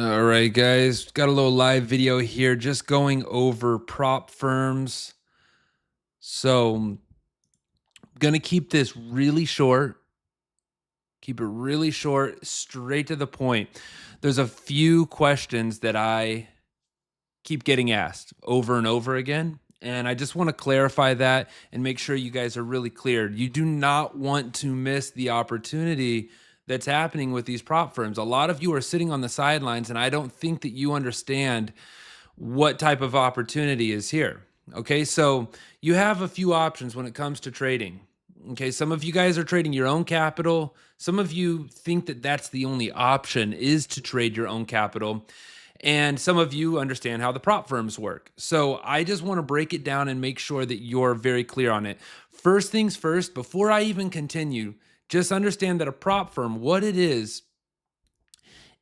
All right, guys, got a little live video here just going over prop firms. So, going to keep this really short, keep it really short, straight to the point. There's a few questions that I keep getting asked over and over again. And I just want to clarify that and make sure you guys are really clear. You do not want to miss the opportunity that's happening with these prop firms. A lot of you are sitting on the sidelines, and I don't think that you understand what type of opportunity is here. Okay, so you have a few options when it comes to trading. Okay, some of you guys are trading your own capital. Some of you think that that's the only option is to trade your own capital. And some of you understand how the prop firms work. So I just want to break it down and make sure that you're very clear on it. First things first, before I even continue, just understand that a prop firm, what it is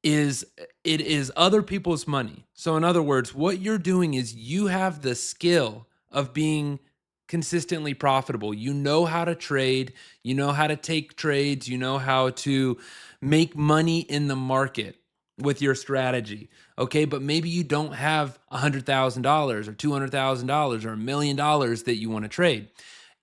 it is other people's money. So in other words, what you're doing is you have the skill of being consistently profitable. You know how to trade, you know how to take trades, you know how to make money in the market with your strategy. Okay, but maybe you don't have $100,000 or $200,000 or $1 million that you want to trade.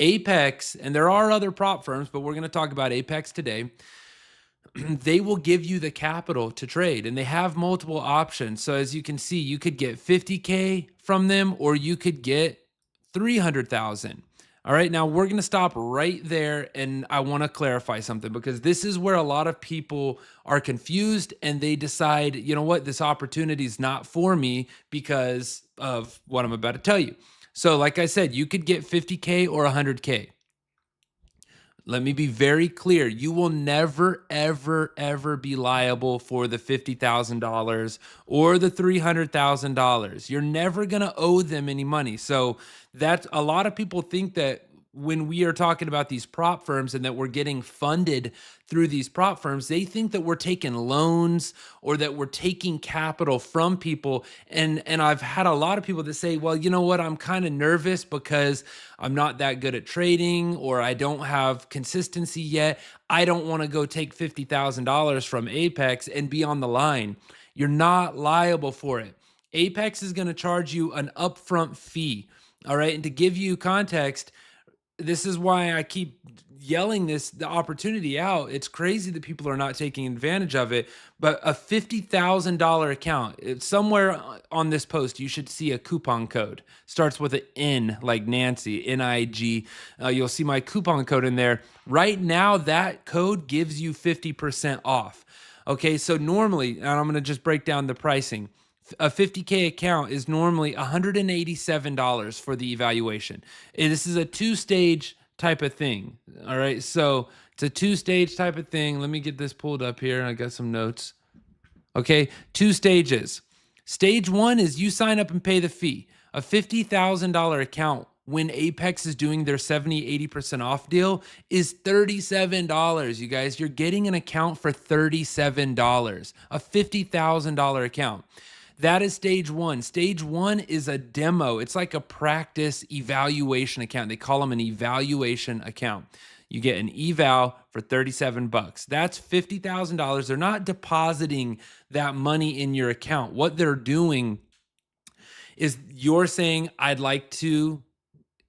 Apex, and there are other prop firms, but we're going to talk about Apex today. They will give you the capital to trade, and they have multiple options. So as you can see, you could get 50K from them, or you could get 300,000. All right, now we're going to stop right there, and I want to clarify something, because this is where a lot of people are confused and they decide, you know what, this opportunity is not for me because of what I'm about to tell you. So like I said, you could get 50K or 100K. Let me be very clear. You will never, ever, ever be liable for the $50,000 or the $300,000. You're never going to owe them any money. So that's a lot of people think that when we are talking about these prop firms and that we're getting funded through these prop firms, they think that we're taking loans or that we're taking capital from people. And I've had a lot of people that say, well, you know what, I'm kind of nervous because I'm not that good at trading, or I don't have consistency yet. I don't want to go take $50,000 from Apex and be on the line. You're not liable for it. Apex is going to charge you an upfront fee. All right. And to give you context, this is why I keep yelling the opportunity out. It's crazy that people are not taking advantage of it. But a $50,000 account, it's somewhere on this post, you should see a coupon code. Starts with an N, like Nancy, NIG. You'll see my coupon code in there. Right now, that code gives you 50% off. Okay, so normally, and I'm going to just break down the pricing. A 50K account is normally $187 for the evaluation. And this is a two-stage type of thing. All right. So it's a two-stage type of thing. Let me get this pulled up here. I got some notes. Okay. Two stages. Stage one is you sign up and pay the fee. A $50,000 account when Apex is doing their 70-80% off deal is $37. You guys, you're getting an account for $37, a $50,000 account. That is stage one. Stage one is a demo. It's like a practice evaluation account. They call them an evaluation account. You get an eval for 37 bucks. That's $50,000. They're not depositing that money in your account. What they're doing is you're saying, I'd like to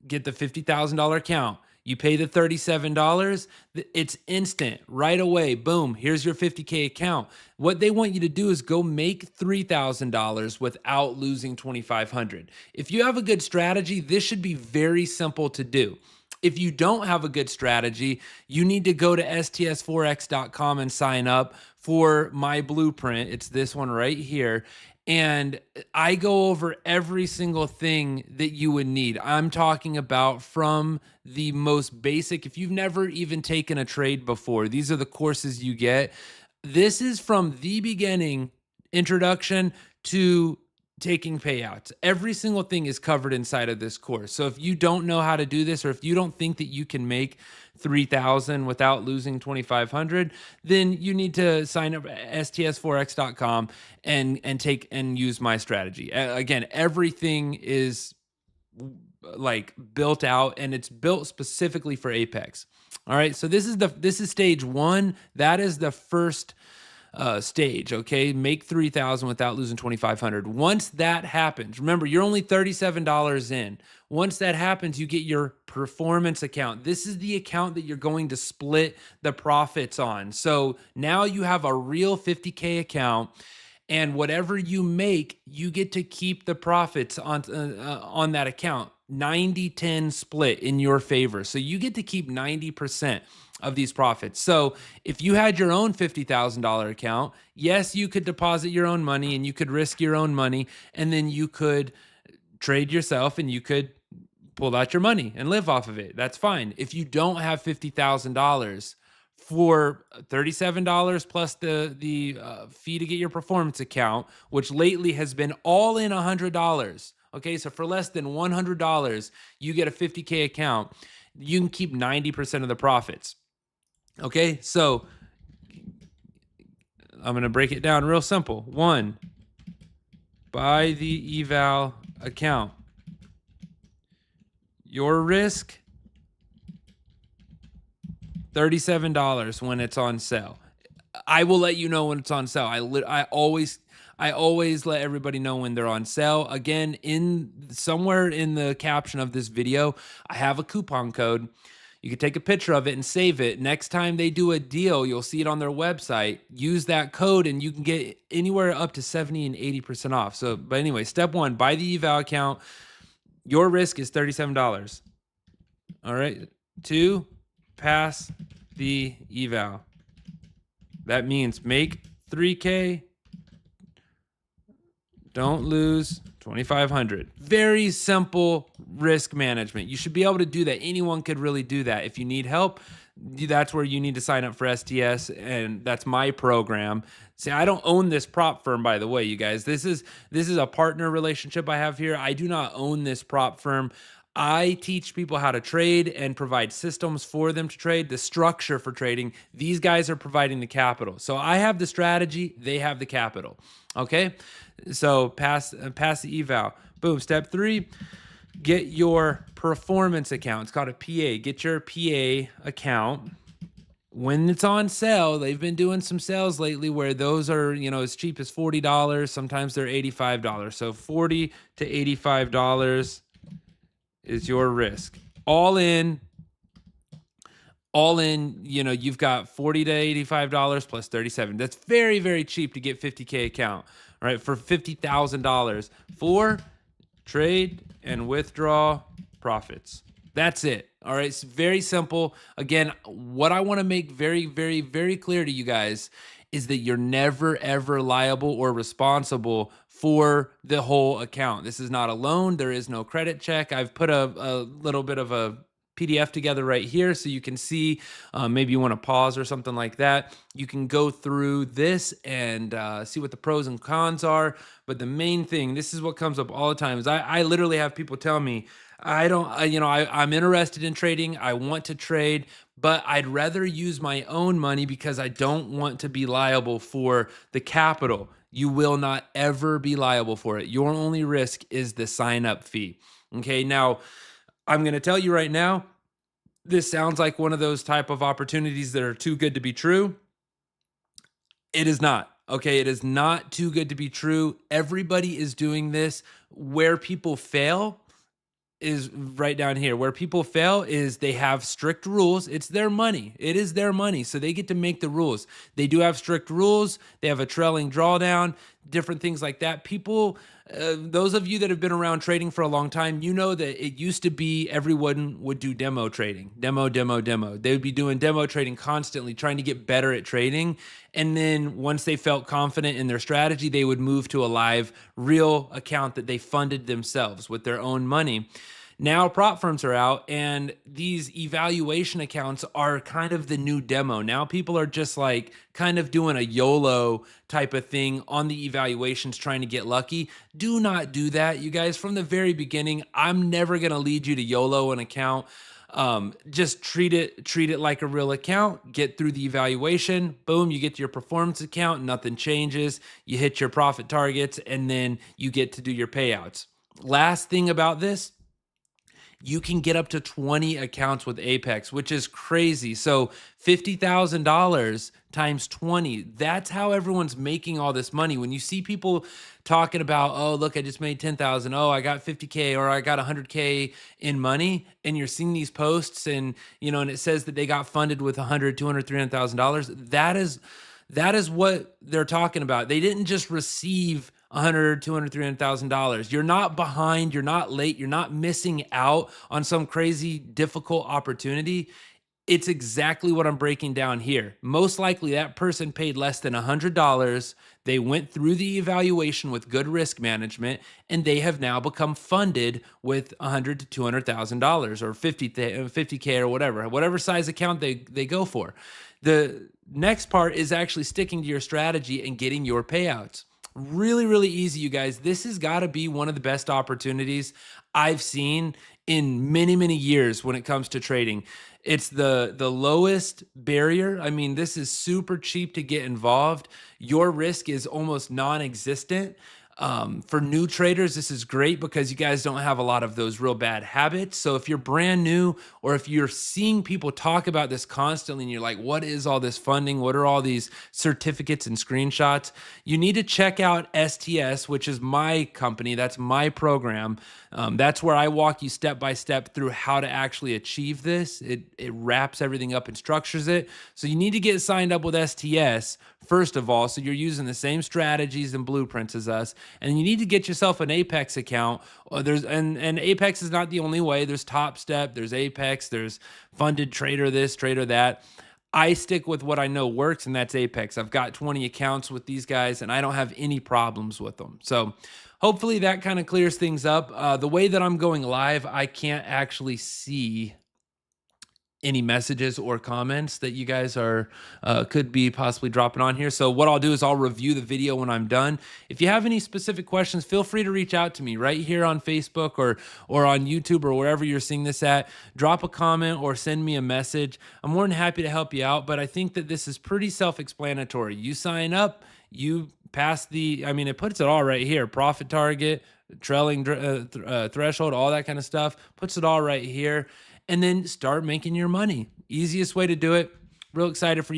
get the $50,000 account. You pay the $37, it's instant, right away. Boom, here's your 50K account. What they want you to do is go make $3,000 without losing $2,500. If you have a good strategy, this should be very simple to do. If you don't have a good strategy, you need to go to STS4X.com and sign up for my blueprint. It's this one right here. And I go over every single thing that you would need. I'm talking about from the most basic. If you've never even taken a trade before, these are the courses you get. This is from the beginning, introduction to taking payouts. Every single thing is covered inside of this course. So if you don't know how to do this, or if you don't think that you can make 3,000 without losing 2,500, then you need to sign up at sts4x.com and take and use my strategy. Again, everything is like built out, and it's built specifically for Apex. All right, so this is stage one. That is the first stage. Okay, make 3,000 without losing 2,500. Once that happens, remember you're only $37 in. Once that happens, you get your performance account. This is the account that you're going to split the profits on. So now you have a real 50K account, and whatever you make, you get to keep the profits on that account. 90-10 split in your favor. So you get to keep 90% of these profits. So if you had your own $50,000 account, yes, you could deposit your own money and you could risk your own money, and then you could trade yourself and you could pull out your money and live off of it. That's fine. If you don't have $50,000, for $37 plus the fee to get your performance account, which lately has been all in $100. Okay, so for less than $100, you get a 50K account. You can keep 90% of the profits. Okay, so I'm going to break it down real simple. One, buy the eval account. Your risk, $37 when it's on sale. I will let you know when it's on sale. I always let everybody know when they're on sale. Again, somewhere in the caption of this video, I have a coupon code. You can take a picture of it and save it. Next time they do a deal, you'll see it on their website. Use that code and you can get anywhere up to 70 and 80% off. So, but anyway, step one, buy the eval account. Your risk is $37. All right. Two, pass the eval. That means make 3K, don't lose 2,500. Very simple risk management. You should be able to do that. Anyone could really do that. If you need help, that's where you need to sign up for STS, and that's my program. See, I don't own this prop firm, by the way, you guys. This is a partner relationship I have here. I do not own this prop firm. I teach people how to trade and provide systems for them to trade, the structure for trading. These guys are providing the capital. So I have the strategy, they have the capital. Okay? So pass the eval. Boom. Step three, get your performance account. It's called a PA. Get your PA account. When it's on sale, they've been doing some sales lately where those are, as cheap as $40. Sometimes they're $85. So $40 to $85 is your risk. All in, you've got $40 to $85 plus 37. That's very, very cheap to get 50K account, right? For $50,000 for trade and withdraw profits. That's it. All right. It's very simple. Again, what I want to make very, very, very clear to you guys is that you're never, ever liable or responsible for the whole account. This is not a loan. There is no credit check. I've put a little bit of a PDF together right here so you can see. Maybe you want to pause or something like that. You can go through this and see what the pros and cons are. But the main thing, this is what comes up all the time, is I literally have people tell me, I'm interested in trading. I want to trade, but I'd rather use my own money because I don't want to be liable for the capital. You will not ever be liable for it. Your only risk is the sign-up fee. Okay, now I'm going to tell you right now, this sounds like one of those type of opportunities that are too good to be true. It is not. Okay, it is not too good to be true. Everybody is doing this. Where people fail is right down here. Where people fail is they have strict rules. It's their money. It is their money. So they get to make the rules. They do have strict rules. They have a trailing drawdown, different things like that. People, those of you that have been around trading for a long time, you know that it used to be everyone would do demo trading. Demo. They would be doing demo trading constantly, trying to get better at trading. And then once they felt confident in their strategy, they would move to a live, real account that they funded themselves with their own money. Now prop firms are out and these evaluation accounts are kind of the new demo. Now people are just like kind of doing a YOLO type of thing on the evaluations, trying to get lucky. Do not do that, you guys. From the very beginning, I'm never going to lead you to YOLO an account. Just treat it like a real account, get through the evaluation, boom, you get to your performance account, nothing changes, you hit your profit targets, and then you get to do your payouts. Last thing about this you can get up to 20 accounts with Apex, which is crazy. So $50,000 times 20, that's how everyone's making all this money. When you see people talking about, oh, look, I just made 10,000, oh, I got 50K or I got 100K in money, and you're seeing these posts and, and it says that they got funded with 100, 200, $300,000, that is what they're talking about. They didn't just receive 100, 200, $300,000. You're not behind, you're not late, you're not missing out on some crazy difficult opportunity. It's exactly what I'm breaking down here. Most likely that person paid less than $100. They went through the evaluation with good risk management, and they have now become funded with $100 to $200,000 or 50K or whatever size account they go for. The next part is actually sticking to your strategy and getting your payouts. Really, really easy, you guys. This has got to be one of the best opportunities I've seen in many, many years when it comes to trading. It's the lowest barrier. I mean, this is super cheap to get involved. Your risk is almost non-existent. For new traders, this is great because you guys don't have a lot of those real bad habits. So if you're brand new, or if you're seeing people talk about this constantly and you're like, what is all this funding? What are all these certificates and screenshots? You need to check out STS, which is my company. That's my program. That's where I walk you step by step through how to actually achieve this. It wraps everything up and structures it. So you need to get signed up with STS first of all, so you're using the same strategies and blueprints as us. And you need to get yourself an Apex account. And Apex is not the only way. There's Top Step, there's Apex, there's Funded Trader this, Trader that. I stick with what I know works, and that's Apex. I've got 20 accounts with these guys, and I don't have any problems with them. So hopefully that kind of clears things up. The way that I'm going live, I can't actually see any messages or comments that you guys are could be possibly dropping on here. So what I'll do is I'll review the video when I'm done. If you have any specific questions, feel free to reach out to me right here on Facebook or on YouTube or wherever you're seeing this at. Drop a comment or send me a message. I'm more than happy to help you out, but I think that this is pretty self-explanatory. You sign up, you pass it puts it all right here: profit target, trailing threshold, all that kind of stuff, puts it all right here. And then start making your money. Easiest way to do it. Real excited for you.